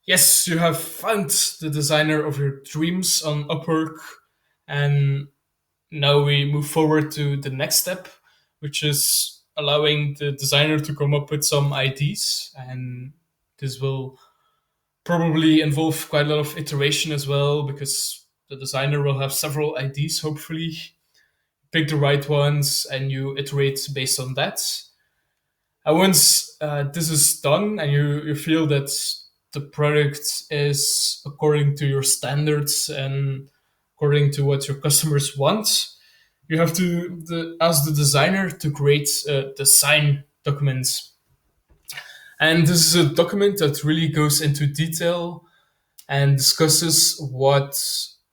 Yes, you have found the designer of your dreams on Upwork, and now we move forward to the next step, which is allowing the designer to come up with some IDs, and this will probably involve quite a lot of iteration as well because the designer will have several IDs. Hopefully, pick the right ones, and you iterate based on that. And once this is done and you feel that the product is according to your standards and according to what your customers want, you have to ask the designer to create a design document. And this is a document that really goes into detail and discusses what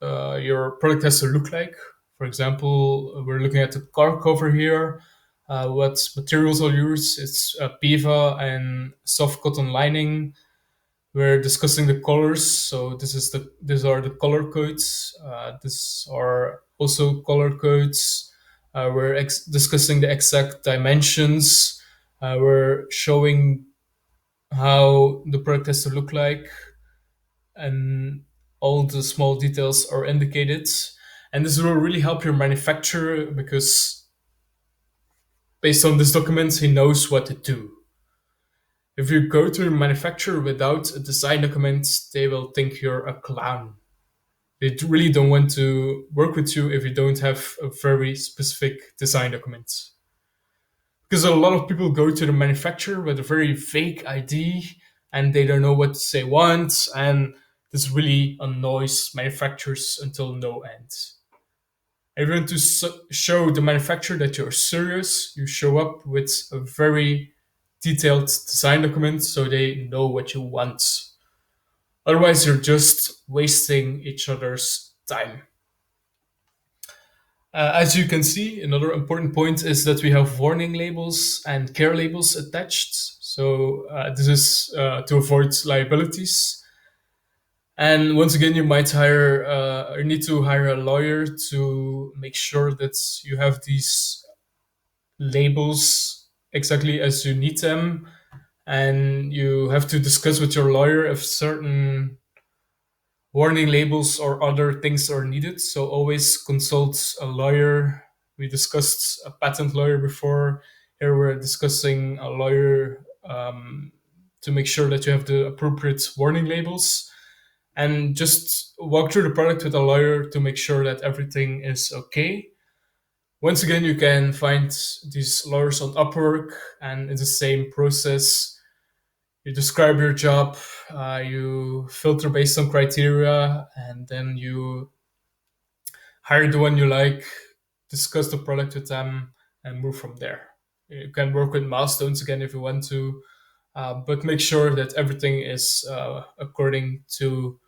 your product has to look like. For example, we're looking at the car cover here. What materials I'll use? It's PEVA and soft cotton lining. We're discussing the colors. So these are the color codes. These are also color codes. We're discussing the exact dimensions. We're showing how the product has to look like, and all the small details are indicated. And this will really help your manufacturer because based on this document, he knows what to do. If you go to a manufacturer without a design document, they will think you're a clown. They really don't want to work with you if you don't have a very specific design document. Because a lot of people go to the manufacturer with a very vague ID and they don't know what they want, and this really annoys manufacturers until no end. If you want to show the manufacturer that you're serious, you show up with a very detailed design document so they know what you want. Otherwise, you're just wasting each other's time. As you can see, another important point is that we have warning labels and care labels attached. So this is to avoid liabilities. And once again, you might hire or need to hire a lawyer to make sure that you have these labels exactly as you need them. And you have to discuss with your lawyer if certain warning labels or other things are needed. So always consult a lawyer. We discussed a patent lawyer before. Here we're discussing a lawyer to make sure that you have the appropriate warning labels, and just walk through the product with a lawyer to make sure that everything is okay. Once again, you can find these lawyers on Upwork, and it's the same process. You describe your job, you filter based on criteria, and then you hire the one you like, discuss the product with them, and move from there. You can work with milestones again if you want to, but make sure that everything is according to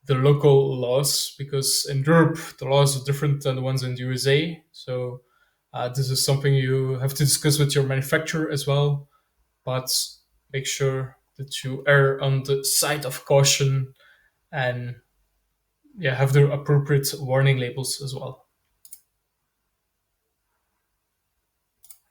the local laws, because in Europe the laws are different than the ones in the USA. So this is something you have to discuss with your manufacturer as well, but make sure that you err on the side of caution and yeah, have the appropriate warning labels as well.